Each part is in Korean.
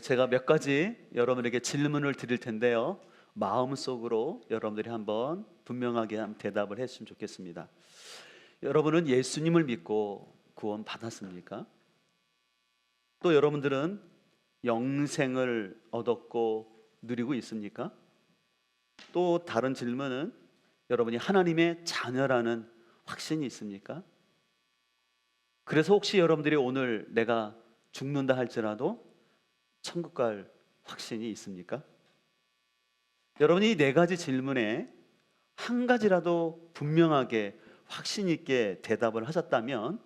제가 몇 가지 여러분에게 질문을 드릴 텐데요. 마음속으로 여러분들이 한번 분명하게 대답을 했으면 좋겠습니다. 여러분은 예수님을 믿고 구원 받았습니까? 또 여러분들은 영생을 얻었고 누리고 있습니까? 또 다른 질문은 여러분이 하나님의 자녀라는 확신이 있습니까? 그래서 혹시 여러분들이 오늘 내가 죽는다 할지라도 천국 갈 확신이 있습니까? 여러분이 이 네 가지 질문에 한 가지라도 분명하게 확신 있게 대답을 하셨다면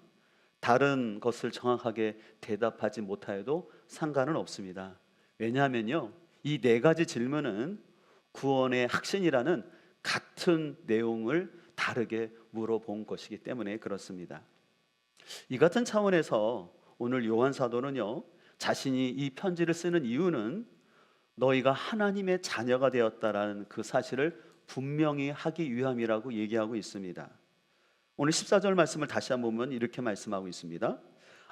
다른 것을 정확하게 대답하지 못하여도 상관은 없습니다. 왜냐하면요, 이 네 가지 질문은 구원의 확신이라는 같은 내용을 다르게 물어본 것이기 때문에 그렇습니다. 이 같은 차원에서 오늘 요한 사도는요, 자신이 이 편지를 쓰는 이유는 너희가 하나님의 자녀가 되었다라는 그 사실을 분명히 하기 위함이라고 얘기하고 있습니다. 오늘 14절 말씀을 다시 한번 보면 이렇게 말씀하고 있습니다.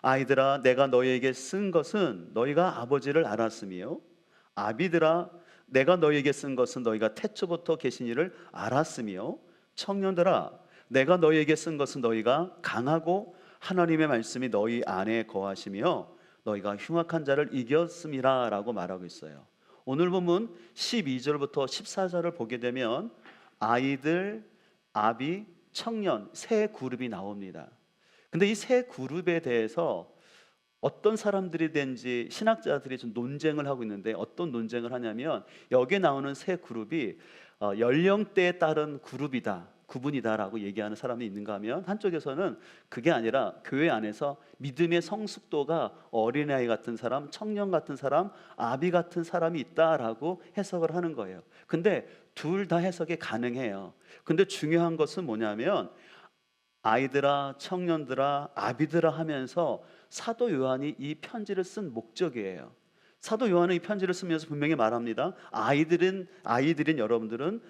아이들아, 내가 너희에게 쓴 것은 너희가 아버지를 알았으며, 아비들아, 내가 너희에게 쓴 것은 너희가 태초부터 계신 이를 알았으며, 청년들아, 내가 너희에게 쓴 것은 너희가 강하고 하나님의 말씀이 너희 안에 거하시며 너희가 흉악한 자를 이겼음이라 라고 말하고 있어요. 오늘 본문 12절부터 14절을 보게 되면 아이들, 아비, 청년 세 그룹이 나옵니다. 근데 이 세 그룹에 대해서 어떤 사람들이 된지 신학자들이 좀 논쟁을 하고 있는데, 어떤 논쟁을 하냐면 여기에 나오는 세 그룹이 연령대에 따른 그룹이다, 구분이다라고 얘기하는 사람이 있는가 하면, 한쪽에서는 그게 아니라 교회 안에서 믿음의 성숙도가 어린아이 같은 사람, 청년 같은 사람, 아비 같은 사람이 있다라고 해석을 하는 거예요. 근데 둘 다 해석이 가능해요. 근데 중요한 것은 뭐냐면 아이들아, 청년들아, 아비들아 하면서 사도 요한이 이 편지를 쓴 목적이에요. 사도 요한은 이 편지를 쓰면서 분명히 말합니다. 아이들인 여러분들은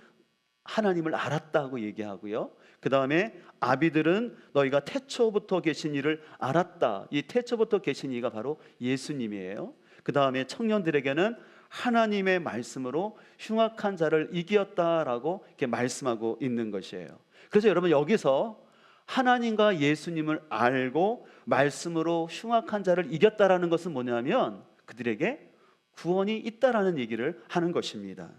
하나님을 알았다고 얘기하고요. 그 다음에 아비들은 너희가 태초부터 계신 이를 알았다. 이 태초부터 계신 이가 바로 예수님이에요. 그 다음에 청년들에게는 하나님의 말씀으로 흉악한 자를 이겼다라고 이렇게 말씀하고 있는 것이에요. 그래서 여러분, 여기서 하나님과 예수님을 알고 말씀으로 흉악한 자를 이겼다라는 것은 뭐냐면 그들에게 구원이 있다라는 얘기를 하는 것입니다.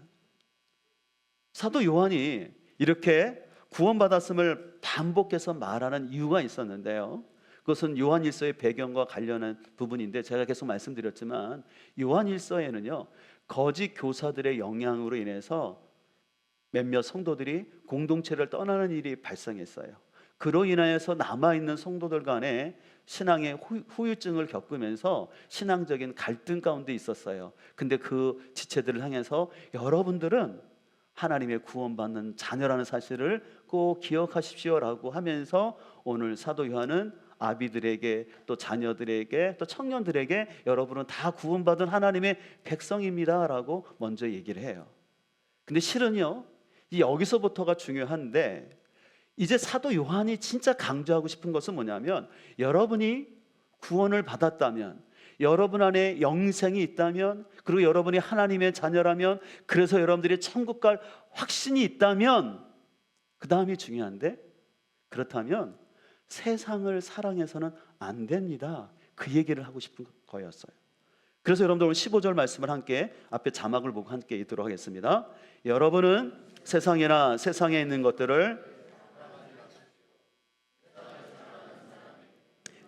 사도 요한이 이렇게 구원받았음을 반복해서 말하는 이유가 있었는데요, 그것은 요한일서의 배경과 관련한 부분인데, 제가 계속 말씀드렸지만 요한일서에는요, 거짓 교사들의 영향으로 인해서 몇몇 성도들이 공동체를 떠나는 일이 발생했어요. 그로 인하여서 남아있는 성도들 간에 신앙의 후유증을 겪으면서 신앙적인 갈등 가운데 있었어요. 근데 그 지체들을 향해서 여러분들은 하나님의 구원받는 자녀라는 사실을 꼭 기억하십시오라고 하면서 오늘 사도 요한은 아비들에게, 또 자녀들에게, 또 청년들에게 여러분은 다 구원받은 하나님의 백성입니다라고 먼저 얘기를 해요. 근데 실은요, 이 여기서부터가 중요한데, 이제 사도 요한이 진짜 강조하고 싶은 것은 뭐냐면, 여러분이 구원을 받았다면, 여러분 안에 영생이 있다면, 그리고 여러분이 하나님의 자녀라면, 그래서 여러분들이 천국 갈 확신이 있다면, 그 다음이 중요한데, 그렇다면 세상을 사랑해서는 안 됩니다. 그 얘기를 하고 싶은 거였어요. 그래서 여러분들 오늘 15절 말씀을 함께, 앞에 자막을 보고 함께 읽도록 하겠습니다. 여러분은 세상이나 세상에 있는 것들을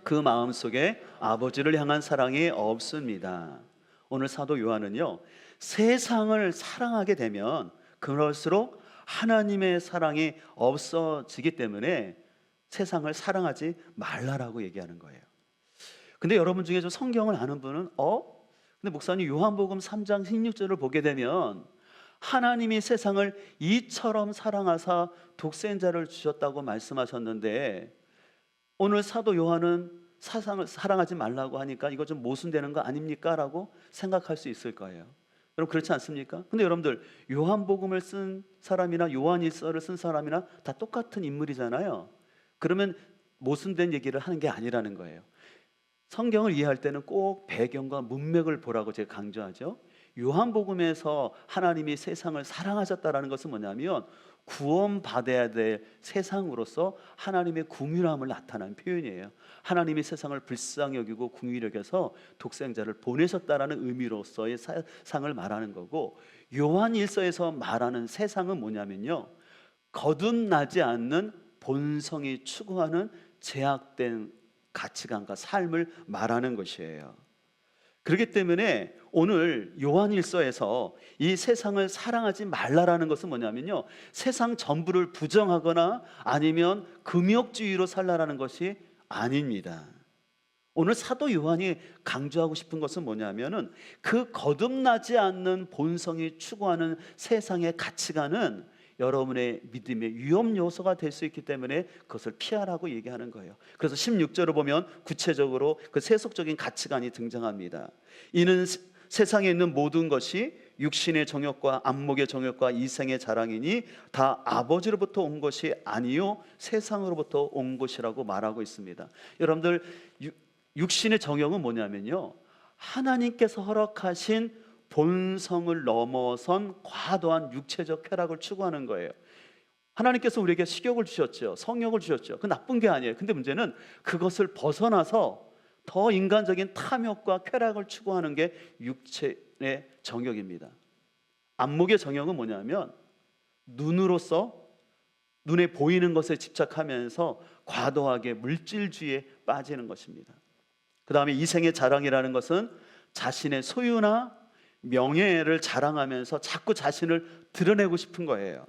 그 마음속에 아버지를 향한 사랑이 없습니다. 오늘 사도 요한은요, 세상을 사랑하게 되면 그럴수록 하나님의 사랑이 없어지기 때문에 세상을 사랑하지 말라라고 얘기하는 거예요. 근데 여러분 중에 좀 성경을 아는 분은 근데 목사님, 요한복음 3장 16절을 보게 되면 하나님이 세상을 이처럼 사랑하사 독생자를 주셨다고 말씀하셨는데, 오늘 사도 요한은 세상을 사랑하지 말라고 하니까 이거 좀 모순되는 거 아닙니까? 라고 생각할 수 있을 거예요. 여러분, 그렇지 않습니까? 근데 여러분들, 요한복음을 쓴 사람이나 요한일서를 쓴 사람이나 다 똑같은 인물이잖아요. 그러면 모순된 얘기를 하는 게 아니라는 거예요. 성경을 이해할 때는 꼭 배경과 문맥을 보라고 제가 강조하죠. 요한복음에서 하나님이 세상을 사랑하셨다라는 것은 뭐냐면 구원받아야 될 세상으로서 하나님의 긍휼함을 나타내는 표현이에요. 하나님이 세상을 불쌍히 여기고 긍휼히 여겨서 독생자를 보내셨다라는 의미로서의 세상을 말하는 거고, 요한 일서에서 말하는 세상은 뭐냐면요, 거듭나지 않는 본성이 추구하는 제약된 가치관과 삶을 말하는 것이에요. 그렇기 때문에 오늘 요한일서에서 이 세상을 사랑하지 말라라는 것은 뭐냐면요, 세상 전부를 부정하거나 아니면 금욕주의로 살라라는 것이 아닙니다. 오늘 사도 요한이 강조하고 싶은 것은 뭐냐면은 그 거듭나지 않는 본성이 추구하는 세상의 가치관은 여러분의 믿음의 위험 요소가 될 수 있기 때문에 그것을 피하라고 얘기하는 거예요. 그래서 16절을 보면 구체적으로 그 세속적인 가치관이 등장합니다. 이는 세상에 있는 모든 것이 육신의 정욕과 안목의 정욕과 이생의 자랑이니 다 아버지로부터 온 것이 아니요 세상으로부터 온 것이라고 말하고 있습니다. 여러분들, 육신의 정욕은 뭐냐면요, 하나님께서 허락하신 본성을 넘어선 과도한 육체적 쾌락을 추구하는 거예요. 하나님께서 우리에게 식욕을 주셨죠, 성욕을 주셨죠. 그 나쁜 게 아니에요. 근데 문제는 그것을 벗어나서 더 인간적인 탐욕과 쾌락을 추구하는 게 육체의 정욕입니다. 안목의 정욕은 뭐냐면 눈으로서 눈에 보이는 것에 집착하면서 과도하게 물질주의에 빠지는 것입니다. 그 다음에 이생의 자랑이라는 것은 자신의 소유나 명예를 자랑하면서 자꾸 자신을 드러내고 싶은 거예요.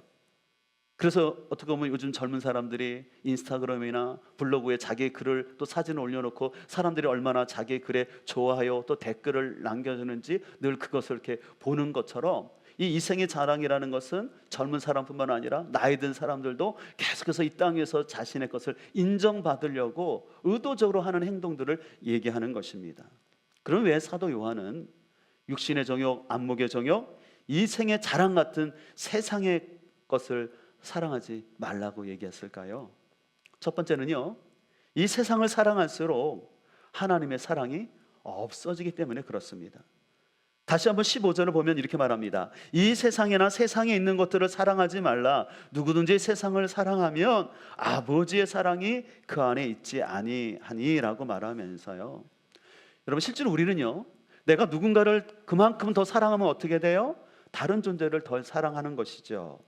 그래서 어떻게 보면 요즘 젊은 사람들이 인스타그램이나 블로그에 자기의 글을 또 사진을 올려놓고 사람들이 얼마나 자기의 글에 좋아요 또 댓글을 남겨주는지 늘 그것을 이렇게 보는 것처럼, 이 이생의 자랑이라는 것은 젊은 사람뿐만 아니라 나이 든 사람들도 계속해서 이 땅에서 자신의 것을 인정받으려고 의도적으로 하는 행동들을 얘기하는 것입니다. 그럼 왜 사도 요한은 육신의 정욕, 안목의 정욕, 이생의 자랑 같은 세상의 것을 사랑하지 말라고 얘기했을까요? 첫 번째는요, 이 세상을 사랑할수록 하나님의 사랑이 없어지기 때문에 그렇습니다. 다시 한번 15절을 보면 이렇게 말합니다. 이 세상이나 세상에 있는 것들을 사랑하지 말라. 누구든지 세상을 사랑하면 아버지의 사랑이 그 안에 있지 아니하니라고 말하면서요, 여러분, 실제로 우리는요, 내가 누군가를 그만큼 더 사랑하면 어떻게 돼요? 다른 존재를 더 사랑하는 것이죠.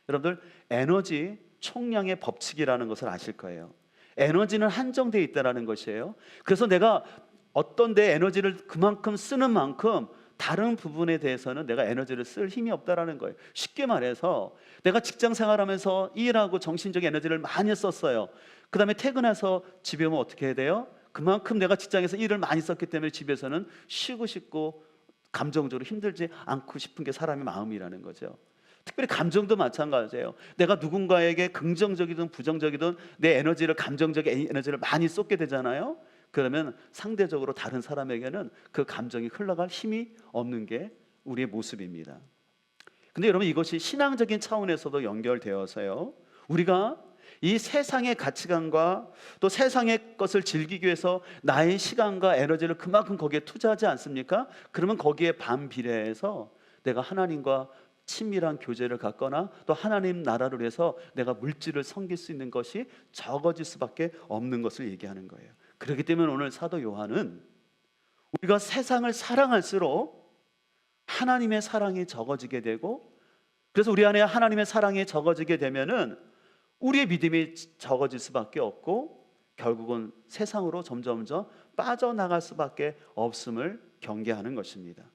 여러분들, 에너지 총량의 법칙이라는 것을 아실 거예요. 에너지는 한정되어 있다는 것이에요. 그래서 내가 어떤 데 에너지를 그만큼 쓰는 만큼 다른 부분에 대해서는 내가 에너지를 쓸 힘이 없다라는 거예요. 쉽게 말해서 내가 직장 생활하면서 일하고 정신적 에너지를 많이 썼어요. 그 다음에 퇴근해서 집에 오면 어떻게 해야 돼요? 그만큼 내가 직장에서 일을 많이 썼기 때문에 집에서는 쉬고 싶고 감정적으로 힘들지 않고 싶은 게 사람의 마음이라는 거죠. 특별히 감정도 마찬가지예요. 내가 누군가에게 긍정적이든 부정적이든 내 에너지를, 감정적인 에너지를 많이 쏟게 되잖아요. 그러면 상대적으로 다른 사람에게는 그 감정이 흘러갈 힘이 없는 게 우리의 모습입니다. 근데 여러분, 이것이 신앙적인 차원에서도 연결되어서요, 우리가 이 세상의 가치관과 또 세상의 것을 즐기기 위해서 나의 시간과 에너지를 그만큼 거기에 투자하지 않습니까? 그러면 거기에 반비례해서 내가 하나님과 친밀한 교제를 갖거나 또 하나님 나라를 위해서 내가 물질을 섬길 수 있는 것이 적어질 수밖에 없는 것을 얘기하는 거예요. 그렇기 때문에 오늘 사도 요한은 우리가 세상을 사랑할수록 하나님의 사랑이 적어지게 되고, 그래서 우리 안에 하나님의 사랑이 적어지게 되면은 우리의 믿음이 적어질 수밖에 없고 결국은 세상으로 점점점 빠져나갈 수밖에 없음을 경계하는 것입니다.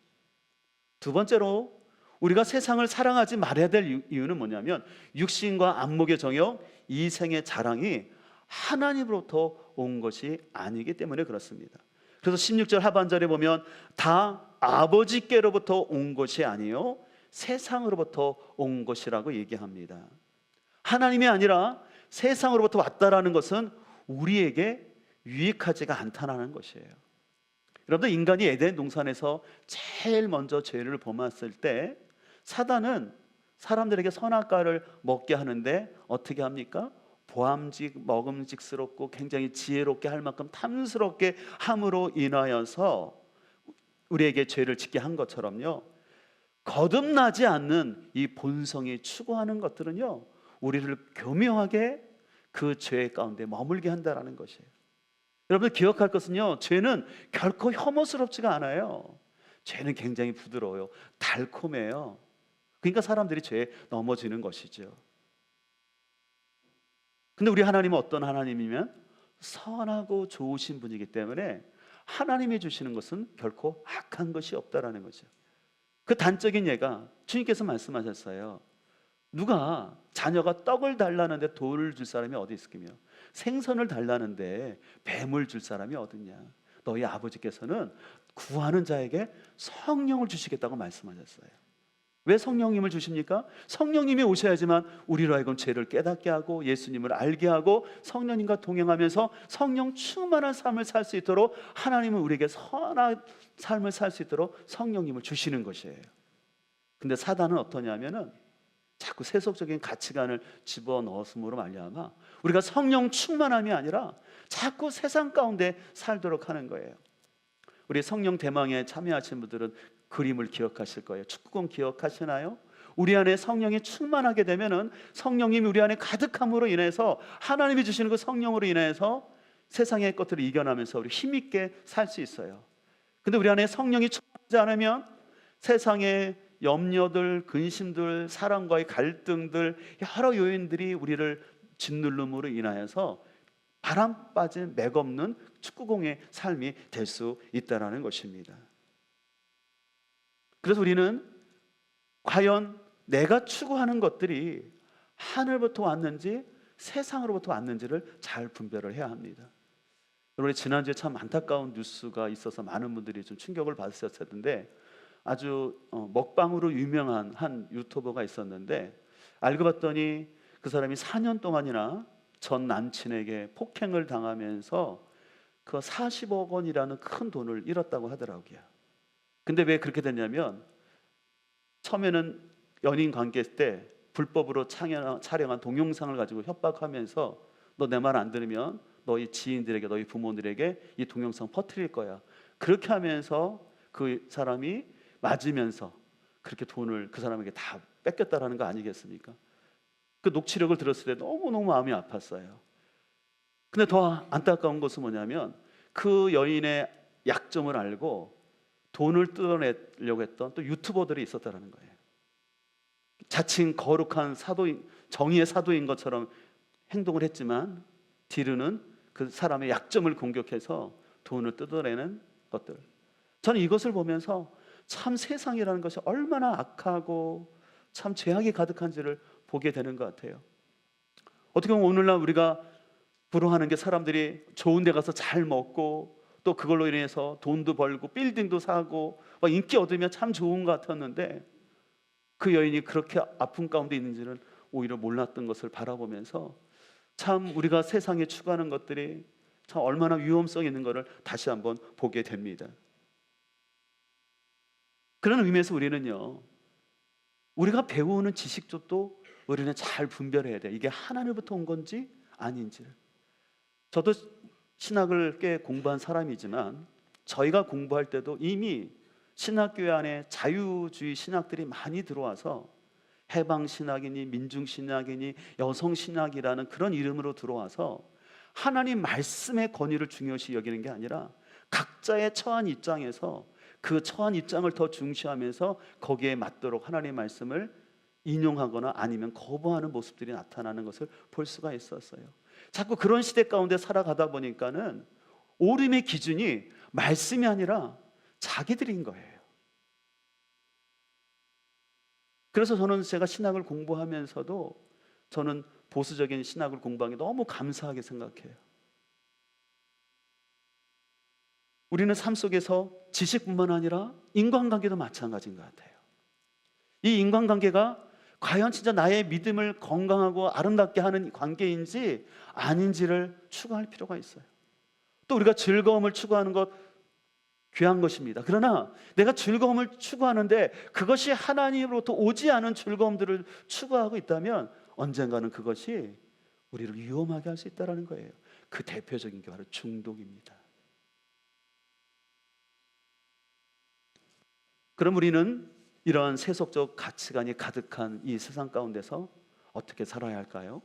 두 번째로 우리가 세상을 사랑하지 말아야 될 이유는 뭐냐면 육신과 안목의 정욕, 이생의 자랑이 하나님으로부터 온 것이 아니기 때문에 그렇습니다. 그래서 16절 하반절에 보면 다 아버지께로부터 온 것이 아니요 세상으로부터 온 것이라고 얘기합니다. 하나님이 아니라 세상으로부터 왔다라는 것은 우리에게 유익하지가 않다는 것이에요. 여러분들, 인간이 에덴 동산에서 제일 먼저 죄를 범했을 때 사단은 사람들에게 선악과를 먹게 하는데 어떻게 합니까? 먹음직스럽고 굉장히 지혜롭게 할 만큼 탐스럽게 함으로 인하여서 우리에게 죄를 짓게 한 것처럼요, 거듭나지 않는 이 본성이 추구하는 것들은요, 우리를 교묘하게 그 죄 가운데 머물게 한다라는 것이에요. 여러분 기억할 것은요, 죄는 결코 혐오스럽지가 않아요. 죄는 굉장히 부드러워요. 달콤해요. 그러니까 사람들이 죄에 넘어지는 것이죠. 근데 우리 하나님은 어떤 하나님이면 선하고 좋으신 분이기 때문에 하나님이 주시는 것은 결코 악한 것이 없다라는 거죠. 그 단적인 예가 주님께서 말씀하셨어요. 누가 자녀가 떡을 달라는데 돌을 줄 사람이 어디 있으며 생선을 달라는데 뱀을 줄 사람이 어딨냐. 너희 아버지께서는 구하는 자에게 성령을 주시겠다고 말씀하셨어요. 왜 성령님을 주십니까? 성령님이 오셔야지만 우리로 하여금 죄를 깨닫게 하고 예수님을 알게 하고 성령님과 동행하면서 성령 충만한 삶을 살 수 있도록 하나님은 우리에게 선한 삶을 살 수 있도록 성령님을 주시는 것이에요. 근데 사단은 어떠냐면은 자꾸 세속적인 가치관을 집어넣었음으로 말미암아 우리가 성령 충만함이 아니라 자꾸 세상 가운데 살도록 하는 거예요. 우리 성령 대망에 참여하신 분들은 그림을 기억하실 거예요. 축구공 기억하시나요? 우리 안에 성령이 충만하게 되면은 성령님이 우리 안에 가득함으로 인해서 하나님이 주시는 그 성령으로 인해서 세상의 것들을 이겨나면서 우리 힘있게 살 수 있어요. 근데 우리 안에 성령이 충만하지 않으면 세상의 염려들, 근심들, 사람과의 갈등들, 여러 요인들이 우리를 짓누름으로 인하여서 바람 빠진 맥없는 축구공의 삶이 될 수 있다는 것입니다. 그래서 우리는 과연 내가 추구하는 것들이 하늘부터 왔는지 세상으로부터 왔는지를 잘 분별을 해야 합니다. 여러분 지난주에 참 안타까운 뉴스가 있어서 많은 분들이 좀 충격을 받으셨을 텐데 아주 먹방으로 유명한 한 유튜버가 있었는데 알고 봤더니 그 사람이 4년 동안이나 전 남친에게 폭행을 당하면서 그 40억 원이라는 큰 돈을 잃었다고 하더라고요. 근데 왜 그렇게 됐냐면 처음에는 연인 관계 때 불법으로 촬영한 동영상을 가지고 협박하면서 너 내 말 안 들으면 너희 지인들에게 너희 부모들에게 이 동영상 퍼뜨릴 거야. 그렇게 하면서 그 사람이 맞으면서 그렇게 돈을 그 사람에게 다 뺏겼다라는 거 아니겠습니까? 그 녹취록을 들었을 때 너무너무 마음이 아팠어요. 근데 더 안타까운 것은 뭐냐면 그 여인의 약점을 알고 돈을 뜯어내려고 했던 또 유튜버들이 있었다는 거예요. 자칭 거룩한 사도인, 정의의 사도인 것처럼 행동을 했지만 뒤로는 그 사람의 약점을 공격해서 돈을 뜯어내는 것들. 저는 이것을 보면서 참 세상이라는 것이 얼마나 악하고 참 죄악이 가득한지를 보게 되는 것 같아요. 어떻게 보면 오늘날 우리가 부러워하는 게 사람들이 좋은 데 가서 잘 먹고 또 그걸로 인해서 돈도 벌고 빌딩도 사고 막 인기 얻으면 참 좋은 것 같았는데 그 여인이 그렇게 아픔 가운데 있는지는 오히려 몰랐던 것을 바라보면서 참 우리가 세상에 추구하는 것들이 참 얼마나 위험성이 있는 것을 다시 한번 보게 됩니다. 그런 의미에서 우리는요, 우리가 배우는 지식도 우리는 잘 분별해야 돼요. 이게 하나님부터 온 건지 아닌지를. 저도 신학을 꽤 공부한 사람이지만 저희가 공부할 때도 이미 신학교회 안에 자유주의 신학들이 많이 들어와서 해방신학이니 민중신학이니 여성신학이라는 그런 이름으로 들어와서 하나님 말씀의 권위를 중요시 여기는 게 아니라 각자의 처한 입장에서 그 처한 입장을 더 중시하면서 거기에 맞도록 하나님의 말씀을 인용하거나 아니면 거부하는 모습들이 나타나는 것을 볼 수가 있었어요. 자꾸 그런 시대 가운데 살아가다 보니까는 옳음의 기준이 말씀이 아니라 자기들인 거예요. 그래서 저는 제가 신학을 공부하면서도 저는 보수적인 신학을 공부한 게 너무 감사하게 생각해요. 우리는 삶 속에서 지식뿐만 아니라 인간관계도 마찬가지인 것 같아요. 이 인간관계가 과연 진짜 나의 믿음을 건강하고 아름답게 하는 관계인지 아닌지를 추구할 필요가 있어요. 또 우리가 즐거움을 추구하는 것 귀한 것입니다. 그러나 내가 즐거움을 추구하는데 그것이 하나님으로부터 오지 않은 즐거움들을 추구하고 있다면 언젠가는 그것이 우리를 위험하게 할 수 있다는 거예요. 그 대표적인 게 바로 중독입니다. 그럼 우리는 이러한 세속적 가치관이 가득한 이 세상 가운데서 어떻게 살아야 할까요?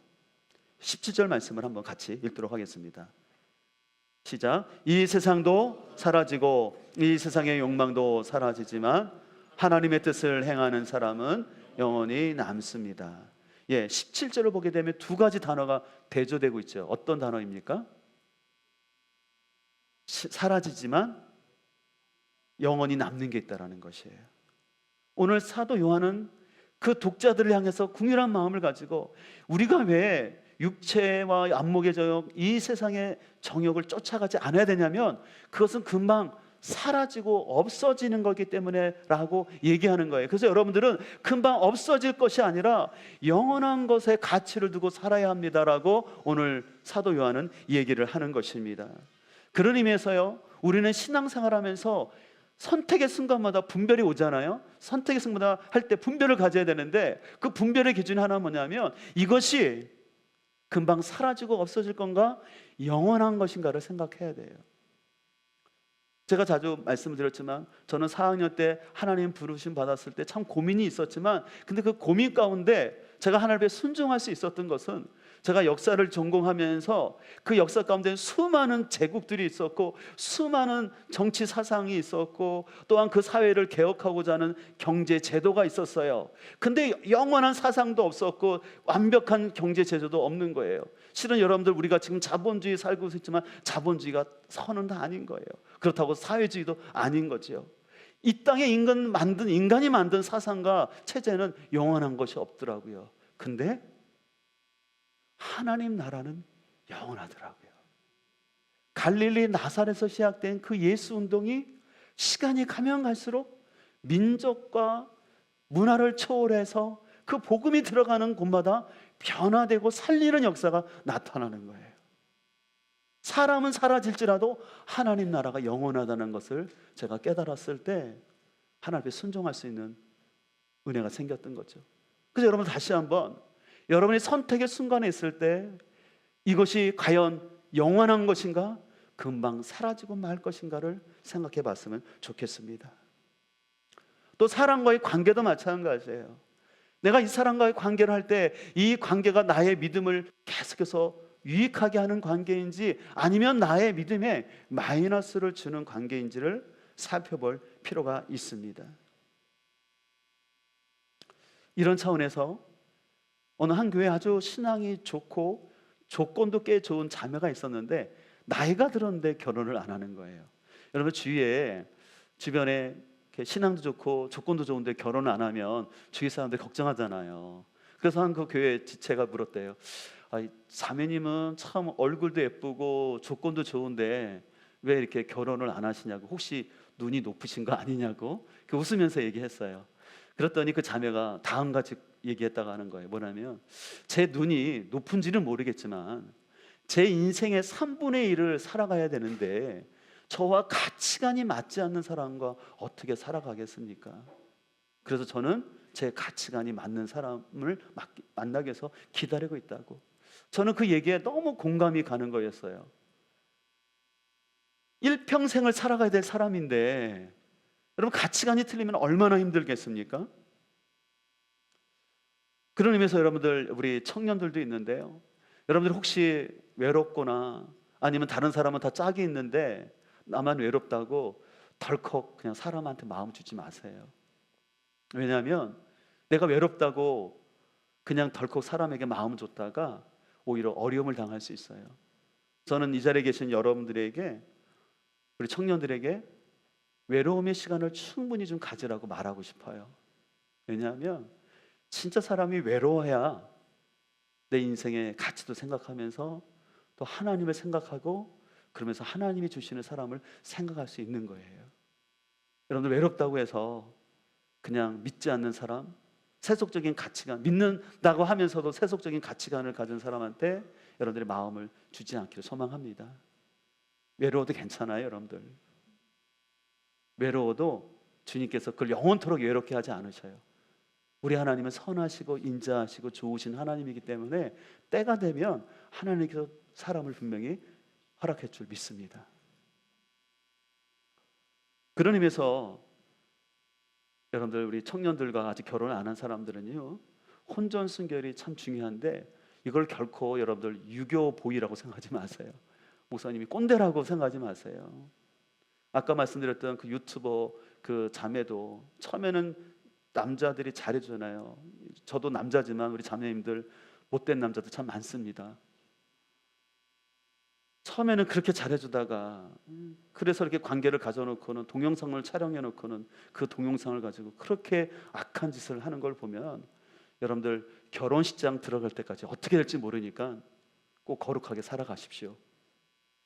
17절 말씀을 한번 같이 읽도록 하겠습니다. 시작. 이 세상도 사라지고 이 세상의 욕망도 사라지지만 하나님의 뜻을 행하는 사람은 영원히 남습니다. 17절을 보게 되면 두 가지 단어가 대조되고 있죠. 어떤 단어입니까? 사라지지만 영원히 남는 게 있다는 것이에요. 오늘 사도 요한은 그 독자들을 향해서 궁일한 마음을 가지고 우리가 왜 육체와 안목의 정욕, 이 세상의 정욕을 쫓아가지 않아야 되냐면 그것은 금방 사라지고 없어지는 거기 때문에 라고 얘기하는 거예요. 그래서 여러분들은 금방 없어질 것이 아니라 영원한 것에 가치를 두고 살아야 합니다라고 오늘 사도 요한은 얘기를 하는 것입니다. 그런 의미에서요, 우리는 신앙생활하면서 선택의 순간마다 분별이 오잖아요. 선택의 순간마다 할 때 분별을 가져야 되는데 그 분별의 기준이 하나 뭐냐면 이것이 금방 사라지고 없어질 건가 영원한 것인가를 생각해야 돼요. 제가 자주 말씀드렸지만 저는 4학년 때 하나님 부르심 받았을 때 참 고민이 있었지만 근데 그 고민 가운데 제가 하나님께 순종할 수 있었던 것은 제가 역사를 전공하면서 그 역사 가운데 수많은 제국들이 있었고 수많은 정치 사상이 있었고 또한 그 사회를 개혁하고자 하는 경제 제도가 있었어요. 근데 영원한 사상도 없었고 완벽한 경제 제도도 없는 거예요. 실은 여러분들 우리가 지금 자본주의 살고 있지만 자본주의가 선은 아닌 거예요. 그렇다고 사회주의도 아닌 거죠. 이 땅에 인간이 만든 사상과 체제는 영원한 것이 없더라고요. 근데 하나님 나라는 영원하더라고요. 갈릴리 나사렛에서 시작된 그 예수 운동이 시간이 가면 갈수록 민족과 문화를 초월해서 그 복음이 들어가는 곳마다 변화되고 살리는 역사가 나타나는 거예요. 사람은 사라질지라도 하나님 나라가 영원하다는 것을 제가 깨달았을 때 하나님께 순종할 수 있는 은혜가 생겼던 거죠. 그래서 여러분 다시 한번 여러분이 선택의 순간에 있을 때 이것이 과연 영원한 것인가 금방 사라지고 말 것인가를 생각해 봤으면 좋겠습니다. 또 사람과의 관계도 마찬가지예요. 내가 이 사람과의 관계를 할 때 이 관계가 나의 믿음을 계속해서 유익하게 하는 관계인지 아니면 나의 믿음에 마이너스를 주는 관계인지를 살펴볼 필요가 있습니다. 이런 차원에서 어느 한 교회에 아주 신앙이 좋고 조건도 꽤 좋은 자매가 있었는데 나이가 들었는데 결혼을 안 하는 거예요. 여러분 주변에 신앙도 좋고 조건도 좋은데 결혼을 안 하면 주위 사람들 걱정하잖아요. 그래서 한 그 교회 지체가 물었대요. 자매님은 참 얼굴도 예쁘고 조건도 좋은데 왜 이렇게 결혼을 안 하시냐고, 혹시 눈이 높으신 거 아니냐고 웃으면서 얘기했어요. 그랬더니 그 자매가 다음같이 얘기했다고 하는 거예요. 뭐냐면 제 눈이 높은지는 모르겠지만 제 인생의 3분의 1을 살아가야 되는데 저와 가치관이 맞지 않는 사람과 어떻게 살아가겠습니까? 그래서 저는 제 가치관이 맞는 사람을 만나기 위해서 기다리고 있다고. 저는 그 얘기에 너무 공감이 가는 거였어요. 일평생을 살아가야 될 사람인데 여러분 가치관이 틀리면 얼마나 힘들겠습니까? 그런 의미에서 여러분들 우리 청년들도 있는데요, 여러분들 혹시 외롭거나 아니면 다른 사람은 다 짝이 있는데 나만 외롭다고 덜컥 그냥 사람한테 마음 주지 마세요. 왜냐하면 내가 외롭다고 그냥 덜컥 사람에게 마음 줬다가 오히려 어려움을 당할 수 있어요. 저는 이 자리에 계신 여러분들에게, 우리 청년들에게 외로움의 시간을 충분히 좀 가지라고 말하고 싶어요. 왜냐하면 진짜 사람이 외로워야 내 인생의 가치도 생각하면서 또 하나님을 생각하고 그러면서 하나님이 주시는 사람을 생각할 수 있는 거예요. 여러분들 외롭다고 해서 그냥 믿지 않는 사람, 세속적인 가치관, 믿는다고 하면서도 세속적인 가치관을 가진 사람한테 여러분들의 마음을 주지 않기를 소망합니다. 외로워도 괜찮아요. 여러분들 외로워도 주님께서 그걸 영원토록 외롭게 하지 않으셔요. 우리 하나님은 선하시고 인자하시고 좋으신 하나님이기 때문에 때가 되면 하나님께서 사람을 분명히 허락할 줄 믿습니다. 그런 의미에서 여러분들, 우리 청년들과 아직 결혼을 안 한 사람들은요, 혼전 순결이 참 중요한데 이걸 결코 여러분들 유교 보이라고 생각하지 마세요. 목사님이 꼰대라고 생각하지 마세요. 아까 말씀드렸던 그 유튜버 그 자매도 처음에는 남자들이 잘해주잖아요. 저도 남자지만 우리 자매님들 못된 남자들 참 많습니다. 처음에는 그렇게 잘해주다가 그래서 이렇게 관계를 가져놓고는 동영상을 촬영해놓고는 그 동영상을 가지고 그렇게 악한 짓을 하는 걸 보면 여러분들 결혼식장 들어갈 때까지 어떻게 될지 모르니까 꼭 거룩하게 살아가십시오.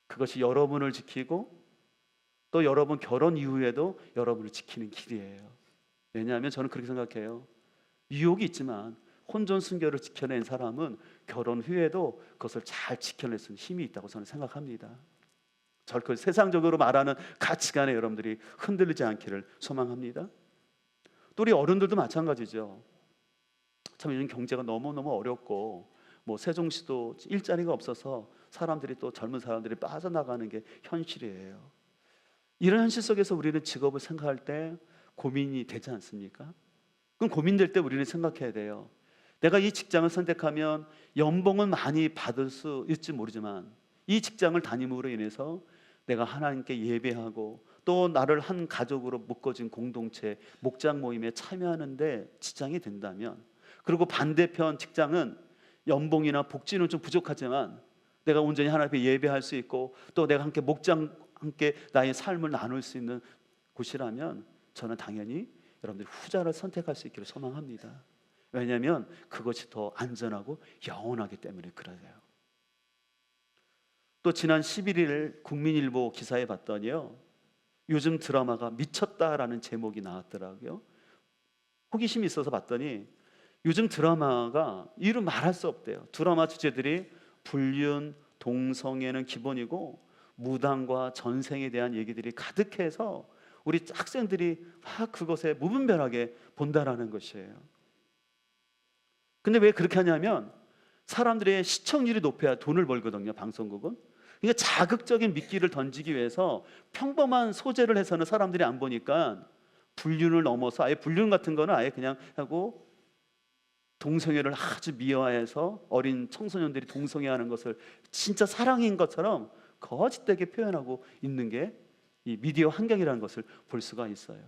그것이 여러분을 지키고 또 여러분 결혼 이후에도 여러분을 지키는 길이에요. 왜냐하면 저는 그렇게 생각해요. 유혹이 있지만 혼전 순결을 지켜낸 사람은 결혼 후에도 그것을 잘 지켜낼 수 있는 힘이 있다고 저는 생각합니다. 결코 세상적으로 말하는 가치관에 여러분들이 흔들리지 않기를 소망합니다. 또 우리 어른들도 마찬가지죠. 참 요즘 경제가 너무너무 어렵고 뭐 세종시도 일자리가 없어서 사람들이 또 젊은 사람들이 빠져나가는 게 현실이에요. 이런 현실 속에서 우리는 직업을 생각할 때 고민이 되지 않습니까? 그럼 고민될 때 우리는 생각해야 돼요. 내가 이 직장을 선택하면 연봉은 많이 받을 수 있을지 모르지만 이 직장을 다님으로 인해서 내가 하나님께 예배하고 또 나를 한 가족으로 묶어진 공동체 목장 모임에 참여하는데 지장이 된다면, 그리고 반대편 직장은 연봉이나 복지는 좀 부족하지만 내가 온전히 하나님 앞에 예배할 수 있고 또 내가 함께 목장 함께 나의 삶을 나눌 수 있는 곳이라면 저는 당연히 여러분들이 후자를 선택할 수 있기를 소망합니다. 왜냐하면 그것이 더 안전하고 영원하기 때문에 그래요. 또 지난 11일 국민일보 기사에 봤더니요, 요즘 드라마가 미쳤다라는 제목이 나왔더라고요. 호기심이 있어서 봤더니 요즘 드라마가 이루 말할 수 없대요. 드라마 주제들이 불륜, 동성애는 기본이고 무당과 전생에 대한 얘기들이 가득해서 우리 학생들이 막 그것에 무분별하게 본다라는 것이에요. 근데 왜 그렇게 하냐면 사람들의 시청률이 높아야 돈을 벌거든요, 방송국은. 그러니까 자극적인 미끼를 던지기 위해서 평범한 소재를 해서는 사람들이 안 보니까 불륜을 넘어서 아예 불륜 같은 거는 아예 그냥 하고 동성애를 아주 미화해서 어린 청소년들이 동성애하는 것을 진짜 사랑인 것처럼 거짓되게 표현하고 있는 게 이 미디어 환경이라는 것을 볼 수가 있어요.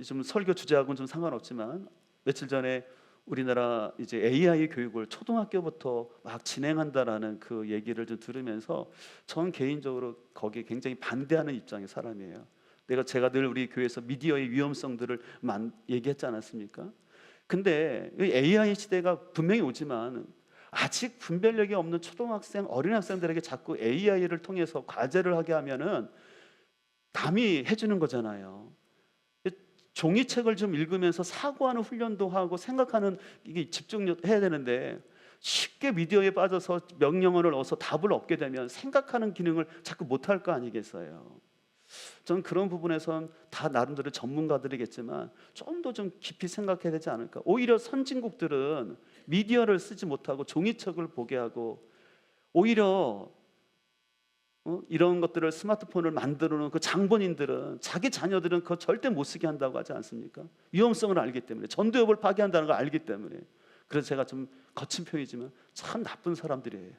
좀 설교 주제하고는 좀 상관없지만 며칠 전에 우리나라 이제 AI 교육을 초등학교부터 막 진행한다라는 그 얘기를 좀 들으면서 전 개인적으로 거기에 굉장히 반대하는 입장의 사람이에요. 제가 늘 우리 교회에서 미디어의 위험성들을 얘기했지 않았습니까? 근데 AI 시대가 분명히 오지만 아직 분별력이 없는 초등학생, 어린 학생들에게 자꾸 AI를 통해서 과제를 하게 하면은 남이 해주는 거잖아요. 종이책을 좀 읽으면서 사고하는 훈련도 하고 생각하는 이게 집중력 해야 되는데 쉽게 미디어에 빠져서 명령어를 얻어서 답을 얻게 되면 생각하는 기능을 자꾸 못할 거 아니겠어요. 저는 그런 부분에선 다 나름대로 전문가들이겠지만 좀 더 좀 깊이 생각해야 되지 않을까. 오히려 선진국들은 미디어를 쓰지 못하고 종이책을 보게 하고 오히려 이런 것들을 스마트폰을 만들어 놓은 그 장본인들은 자기 자녀들은 그거 절대 못 쓰게 한다고 하지 않습니까? 위험성을 알기 때문에, 전두엽을 파괴한다는 걸 알기 때문에. 그래서 제가 좀 거친 표현이지만 참 나쁜 사람들이에요.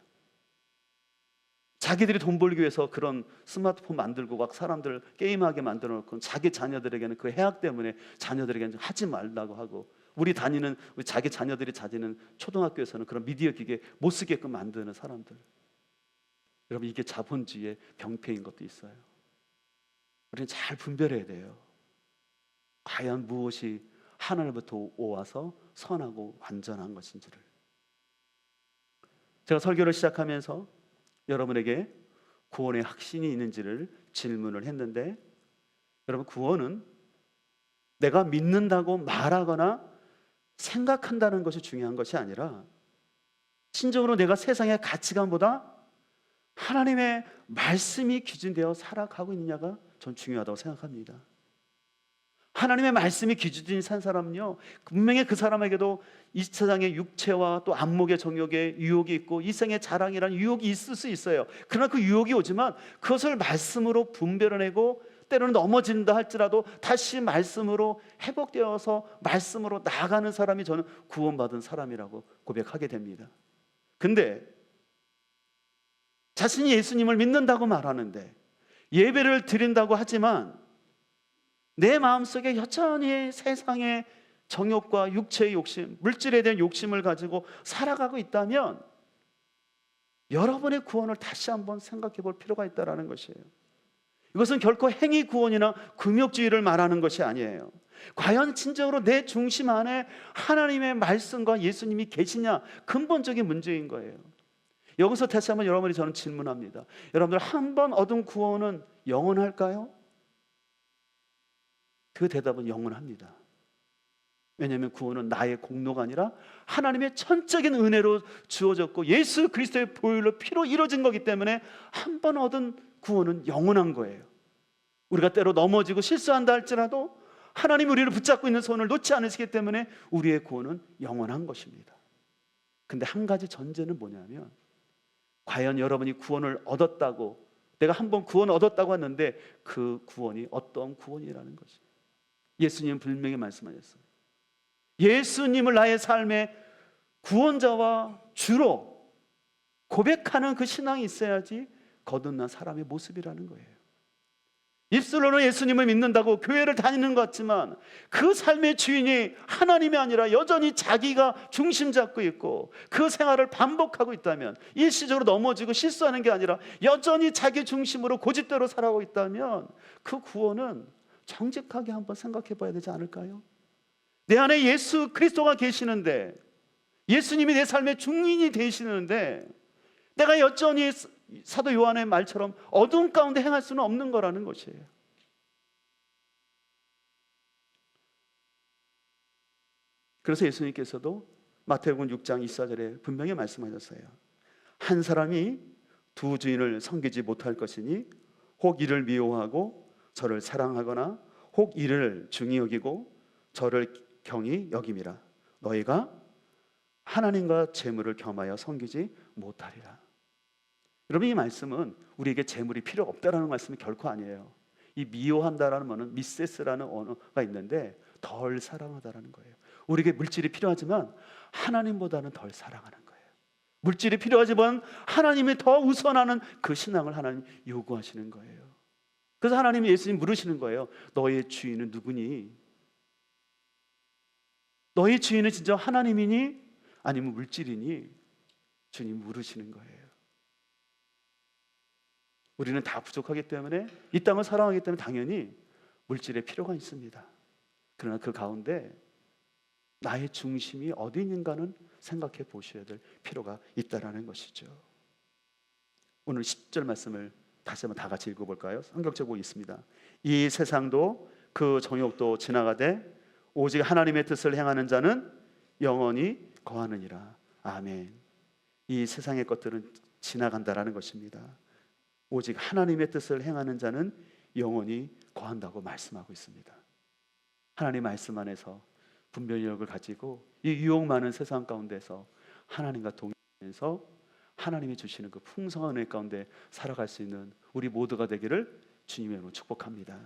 자기들이 돈 벌기 위해서 그런 스마트폰 만들고 막 사람들 게임하게 만들어 놓고 자기 자녀들에게는 그 해악 때문에 자녀들에게는 하지 말라고 하고 우리 자기 자녀들이 다니는 초등학교에서는 그런 미디어 기계 못 쓰게끔 만드는 사람들. 여러분, 이게 자본주의의 병폐인 것도 있어요. 우리는 잘 분별해야 돼요. 과연 무엇이 하늘부터 오와서 선하고 완전한 것인지를. 제가 설교를 시작하면서 여러분에게 구원의 확신이 있는지를 질문을 했는데, 여러분, 구원은 내가 믿는다고 말하거나 생각한다는 것이 중요한 것이 아니라 진정으로 내가 세상의 가치관보다 하나님의 말씀이 기준되어 살아가고 있느냐가 전 중요하다고 생각합니다. 하나님의 말씀이 기준인 산 사람은요, 분명히 그 사람에게도 이 세상의 육체와 또 안목의 정욕에 유혹이 있고 이 생의 자랑이라는 유혹이 있을 수 있어요. 그러나 그 유혹이 오지만 그것을 말씀으로 분별해내고 때로는 넘어진다 할지라도 다시 말씀으로 회복되어서 말씀으로 나아가는 사람이 저는 구원받은 사람이라고 고백하게 됩니다. 근데 자신이 예수님을 믿는다고 말하는데 예배를 드린다고 하지만 내 마음속에 여전히 세상의 정욕과 육체의 욕심, 물질에 대한 욕심을 가지고 살아가고 있다면 여러분의 구원을 다시 한번 생각해 볼 필요가 있다는 것이에요. 이것은 결코 행위 구원이나 금욕주의를 말하는 것이 아니에요. 과연 진정으로 내 중심 안에 하나님의 말씀과 예수님이 계시냐, 근본적인 문제인 거예요. 여기서 다시 한번 여러분이 저는 질문합니다. 여러분들 한 번 얻은 구원은 영원할까요? 그 대답은 영원합니다. 왜냐하면 구원은 나의 공로가 아니라 하나님의 천적인 은혜로 주어졌고 예수 그리스도의 보혈로 피로 이루어진 거기 때문에 한 번 얻은 구원은 영원한 거예요. 우리가 때로 넘어지고 실수한다 할지라도 하나님이 우리를 붙잡고 있는 손을 놓지 않으시기 때문에 우리의 구원은 영원한 것입니다. 근데 한 가지 전제는 뭐냐면, 과연 여러분이 구원을 얻었다고, 내가 한 번 구원 얻었다고 했는데 그 구원이 어떤 구원이라는 거죠. 예수님은 분명히 말씀하셨어요. 예수님을 나의 삶의 구원자와 주로 고백하는 그 신앙이 있어야지 거듭난 사람의 모습이라는 거예요. 입술로는 예수님을 믿는다고 교회를 다니는 것 같지만 그 삶의 주인이 하나님이 아니라 여전히 자기가 중심 잡고 있고 그 생활을 반복하고 있다면, 일시적으로 넘어지고 실수하는 게 아니라 여전히 자기 중심으로 고집대로 살아가고 있다면 그 구원은 정직하게 한번 생각해 봐야 되지 않을까요? 내 안에 예수 그리스도가 계시는데, 예수님이 내 삶의 중인이 되시는데 내가 여전히 사도 요한의 말처럼 어두운 가운데 행할 수는 없는 거라는 것이에요. 그래서 예수님께서도 마태복음 6장 24절에 분명히 말씀하셨어요. 한 사람이 두 주인을 섬기지 못할 것이니 혹 이를 미워하고 저를 사랑하거나 혹 이를 중히 여기고 저를 경히 여김이라. 너희가 하나님과 재물을 겸하여 섬기지 못하리라. 여러분, 이 말씀은 우리에게 재물이 필요 없다라는 말씀이 결코 아니에요. 이 미워한다라는 말은 미세스라는 언어가 있는데 덜 사랑하다라는 거예요. 우리에게 물질이 필요하지만 하나님보다는 덜 사랑하는 거예요. 물질이 필요하지만 하나님이 더 우선하는 그 신앙을 하나님 요구하시는 거예요. 그래서 하나님이 예수님 물으시는 거예요. 너의 주인은 누구니? 너의 주인은 진짜 하나님이니 아니면 물질이니? 주님 물으시는 거예요. 우리는 다 부족하기 때문에, 이 땅을 사랑하기 때문에 당연히 물질의 필요가 있습니다. 그러나 그 가운데 나의 중심이 어디 있는가는 생각해 보셔야 될 필요가 있다는 것이죠. 오늘 10절 말씀을 다시 한번 다 같이 읽어볼까요? 성경책 보고 있습니다. 이 세상도 그 정욕도 지나가되 오직 하나님의 뜻을 행하는 자는 영원히 거하느니라. 아멘. 이 세상의 것들은 지나간다라는 것입니다. 오직 하나님의 뜻을 행하는 자는 영원히 거한다고 말씀하고 있습니다. 하나님의 말씀 안에서 분별력을 가지고 이 유혹 많은 세상 가운데서 하나님과 동행하면서 하나님이 주시는 그 풍성한 은혜 가운데 살아갈 수 있는 우리 모두가 되기를 주님의 이름으로 축복합니다.